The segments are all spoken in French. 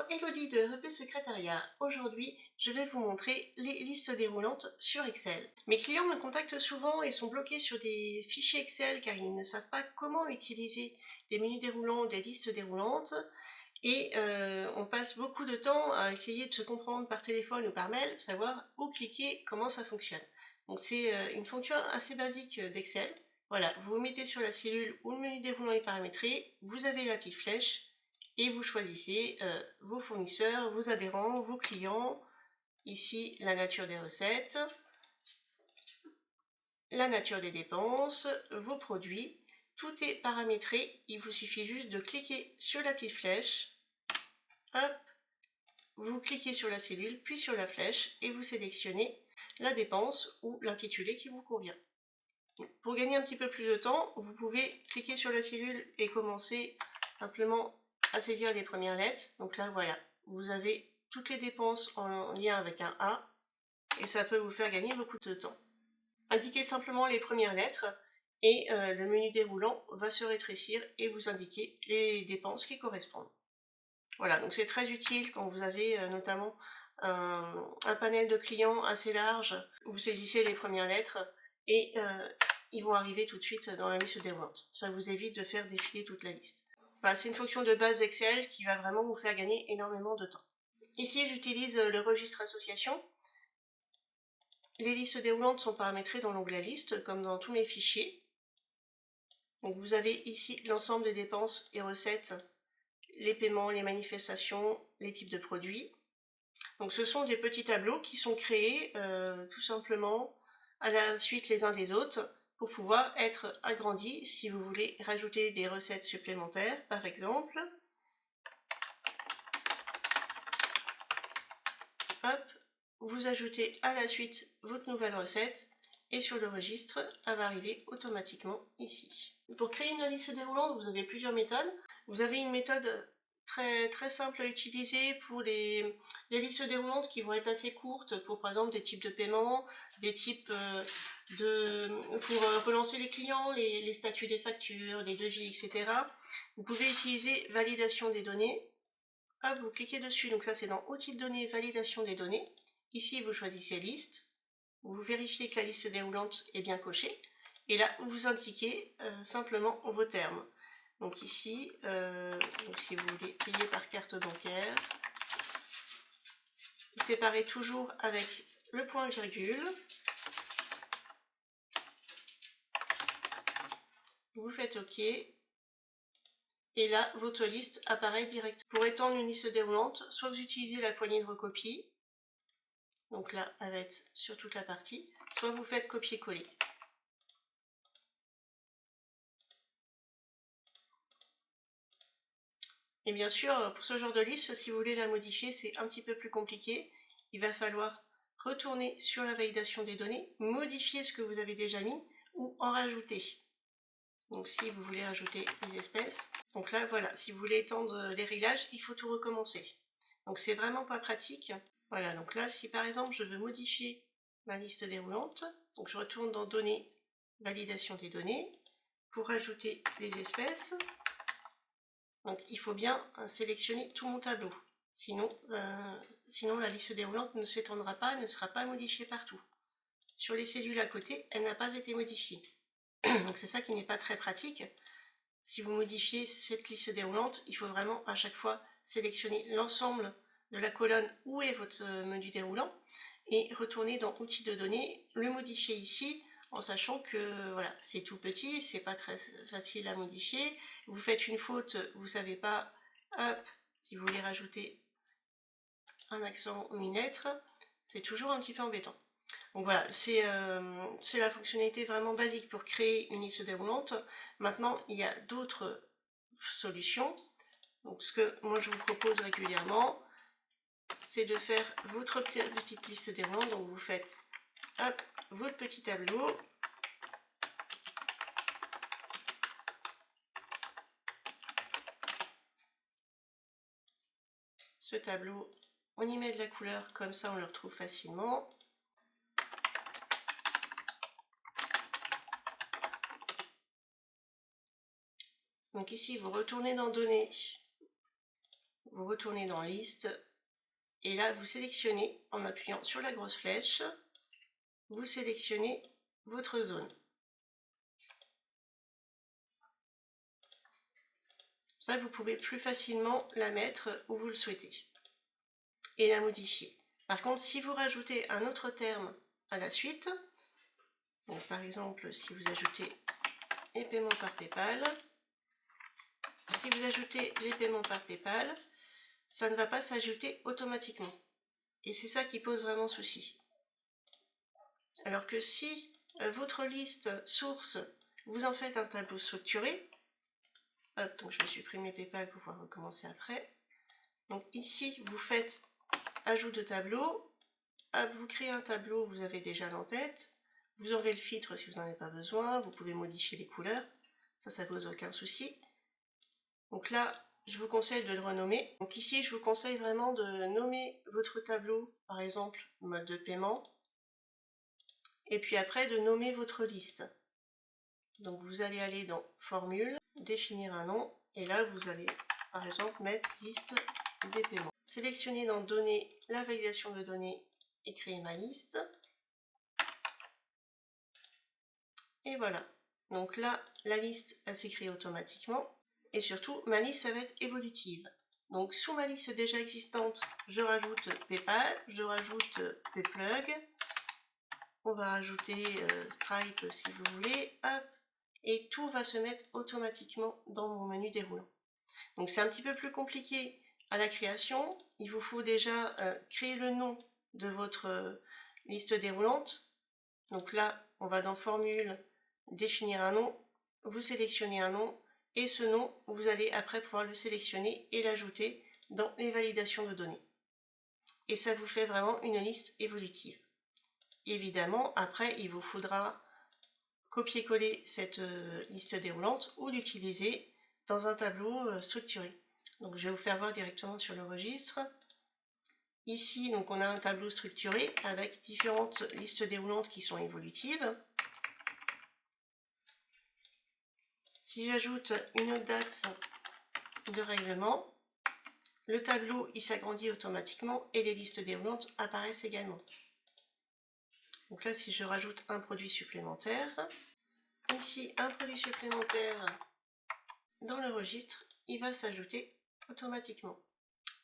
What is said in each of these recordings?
Elodie de RP Secrétariat. Aujourd'hui, je vais vous montrer les listes déroulantes sur Excel. Mes clients me contactent souvent et sont bloqués sur des fichiers Excel car ils ne savent pas comment utiliser des menus déroulants ou des listes déroulantes. Et on passe beaucoup de temps à essayer de se comprendre par téléphone ou par mail, savoir où cliquer, comment ça fonctionne. Donc c'est une fonction assez basique d'Excel. Voilà, vous vous mettez sur la cellule où le menu déroulant est paramétré, vous avez la petite flèche et vous choisissez vos fournisseurs, vos adhérents, vos clients. Ici, la nature des recettes, la nature des dépenses, vos produits. Tout est paramétré, il vous suffit juste de cliquer sur la petite flèche. Hop, vous cliquez sur la cellule, puis sur la flèche et vous sélectionnez la dépense ou l'intitulé qui vous convient. Pour gagner un petit peu plus de temps, vous pouvez cliquer sur la cellule et commencer simplement à saisir les premières lettres. Donc là, voilà, vous avez toutes les dépenses en lien avec un A et ça peut vous faire gagner beaucoup de temps. Indiquez simplement les premières lettres et le menu déroulant va se rétrécir et vous indiquer les dépenses qui correspondent. Voilà, donc c'est très utile quand vous avez notamment un panel de clients assez large. Vous saisissez les premières lettres et ils vont arriver tout de suite dans la liste déroulante. Ça vous évite de faire défiler toute la liste. Voilà, c'est une fonction de base d'Excel qui va vraiment vous faire gagner énormément de temps. Ici, j'utilise le registre association. Les listes déroulantes sont paramétrées dans l'onglet liste, comme dans tous mes fichiers. Donc vous avez ici l'ensemble des dépenses et recettes, les paiements, les manifestations, les types de produits. Donc ce sont des petits tableaux qui sont créés tout simplement à la suite les uns des autres pour pouvoir être agrandis si vous voulez rajouter des recettes supplémentaires par exemple. Hop, vous ajoutez à la suite votre nouvelle recette et sur le registre, elle va arriver automatiquement ici. Pour créer une liste déroulante, vous avez plusieurs méthodes. Vous avez une méthode très simple à utiliser pour les listes déroulantes qui vont être assez courtes, pour par exemple des types de paiement, des types pour relancer les clients, les statuts des factures, les devis, etc. Vous pouvez utiliser validation des données. Hop, vous cliquez dessus, donc ça c'est dans outils de données, validation des données. Ici vous choisissez liste, vous vérifiez que la liste déroulante est bien cochée, et là vous indiquez simplement vos termes. Donc ici, donc si vous voulez payer par carte bancaire, vous séparez toujours avec le point virgule. Vous faites OK. Et là, votre liste apparaît direct. Pour étendre une liste déroulante, soit vous utilisez la poignée de recopie. Donc là, elle va être sur toute la partie. Soit vous faites copier-coller. Et bien sûr, pour ce genre de liste, si vous voulez la modifier, c'est un petit peu plus compliqué. Il va falloir retourner sur la validation des données, modifier ce que vous avez déjà mis ou en rajouter. Donc si vous voulez rajouter les espèces, donc là voilà, si vous voulez étendre les réglages, il faut tout recommencer. Donc c'est vraiment pas pratique. Voilà, donc là si par exemple je veux modifier ma liste déroulante, donc je retourne dans données, validation des données, pour rajouter les espèces. Donc il faut bien sélectionner tout mon tableau, sinon la liste déroulante ne s'étendra pas, ne sera pas modifiée partout. Sur les cellules à côté, elle n'a pas été modifiée. Donc c'est ça qui n'est pas très pratique. Si vous modifiez cette liste déroulante, il faut vraiment à chaque fois sélectionner l'ensemble de la colonne où est votre menu déroulant et retourner dans outils de données, le modifier ici en sachant que voilà, c'est tout petit, c'est pas très facile à modifier. Vous faites une faute, vous savez pas, hop, si vous voulez rajouter un accent ou une lettre, c'est toujours un petit peu embêtant. Donc voilà, c'est la fonctionnalité vraiment basique pour créer une liste déroulante. Maintenant, il y a d'autres solutions. Donc ce que moi je vous propose régulièrement, c'est de faire votre petite liste déroulante. Donc vous faites hop, votre petit tableau. Ce tableau, on y met de la couleur, comme ça on le retrouve facilement. Donc ici, vous retournez dans Données, vous retournez dans liste et là vous sélectionnez en appuyant sur la grosse flèche, vous sélectionnez votre zone. Ça, vous pouvez plus facilement la mettre où vous le souhaitez et la modifier. Par contre, si vous rajoutez un autre terme à la suite, donc par exemple si vous ajoutez les paiements par PayPal, si vous ajoutez les paiements par PayPal, ça ne va pas s'ajouter automatiquement. Et c'est ça qui pose vraiment souci. Alors que si votre liste source, vous en faites un tableau structuré, hop, donc je vais supprimer PayPal pour pouvoir recommencer après. Donc ici, vous faites ajout de tableau, hop, vous créez un tableau, vous avez déjà l'en-tête, vous enlevez le filtre si vous n'en avez pas besoin, vous pouvez modifier les couleurs, ça pose aucun souci. Donc là, je vous conseille de le renommer. Donc ici, je vous conseille vraiment de nommer votre tableau, par exemple, mode de paiement, et puis après de nommer votre liste. Donc vous allez aller dans Formule, définir un nom, et là vous allez par exemple mettre liste des paiements. Sélectionnez dans Données la validation de données et créer ma liste. Et voilà. Donc là, la liste elle s'est créée automatiquement. Et surtout, ma liste ça va être évolutive. Donc sous ma liste déjà existante, je rajoute PayPal, je rajoute Payplug. On va rajouter Stripe si vous voulez. Hop. Et tout va se mettre automatiquement dans mon menu déroulant. Donc c'est un petit peu plus compliqué à la création. Il vous faut déjà créer le nom de votre liste déroulante. Donc là, on va dans Formule, définir un nom, vous sélectionnez un nom, et ce nom, vous allez après pouvoir le sélectionner et l'ajouter dans les validations de données. Et ça vous fait vraiment une liste évolutive. Évidemment, après, il vous faudra copier-coller cette liste déroulante ou l'utiliser dans un tableau structuré. Donc je vais vous faire voir directement sur le registre. Ici, donc on a un tableau structuré avec différentes listes déroulantes qui sont évolutives. Si j'ajoute une autre date de règlement, le tableau il s'agrandit automatiquement et les listes déroulantes apparaissent également. Donc là, si je rajoute un produit supplémentaire, ici un produit supplémentaire dans le registre, il va s'ajouter automatiquement.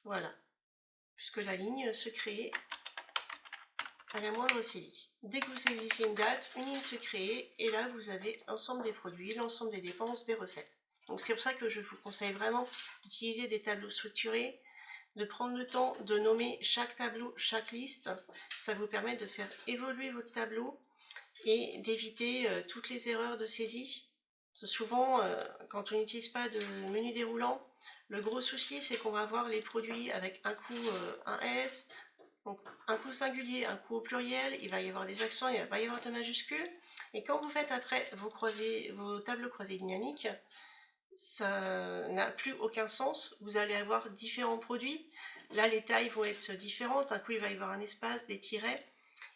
Voilà, puisque la ligne se crée à la moindre saisie. Dès que vous saisissez une date, une ligne se crée et là vous avez l'ensemble des produits, l'ensemble des dépenses, des recettes. Donc c'est pour ça que je vous conseille vraiment d'utiliser des tableaux structurés, de prendre le temps de nommer chaque tableau, chaque liste. Ça vous permet de faire évoluer votre tableau et d'éviter toutes les erreurs de saisie. Souvent, quand on n'utilise pas de menu déroulant, le gros souci c'est qu'on va avoir les produits avec un coup un S, donc un coup singulier, un coup au pluriel, il va y avoir des accents, il ne va pas y avoir de majuscules. Et quand vous faites après vos tableaux croisés dynamiques, ça n'a plus aucun sens. Vous allez avoir différents produits. Là, les tailles vont être différentes. Un coup, il va y avoir un espace, des tirets.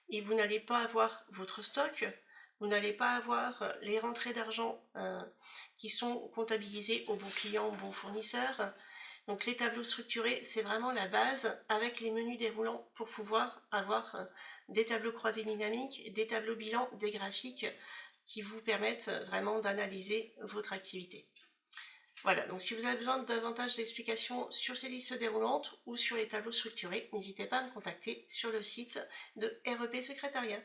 Et vous n'allez pas avoir votre stock. Vous n'allez pas avoir les rentrées d'argent qui sont comptabilisées au bon client, au bon fournisseur. Donc les tableaux structurés, c'est vraiment la base avec les menus déroulants pour pouvoir avoir des tableaux croisés dynamiques, des tableaux bilans, des graphiques qui vous permettent vraiment d'analyser votre activité. Voilà, donc si vous avez besoin de davantage d'explications sur ces listes déroulantes ou sur les tableaux structurés, n'hésitez pas à me contacter sur le site de REP Secrétariat.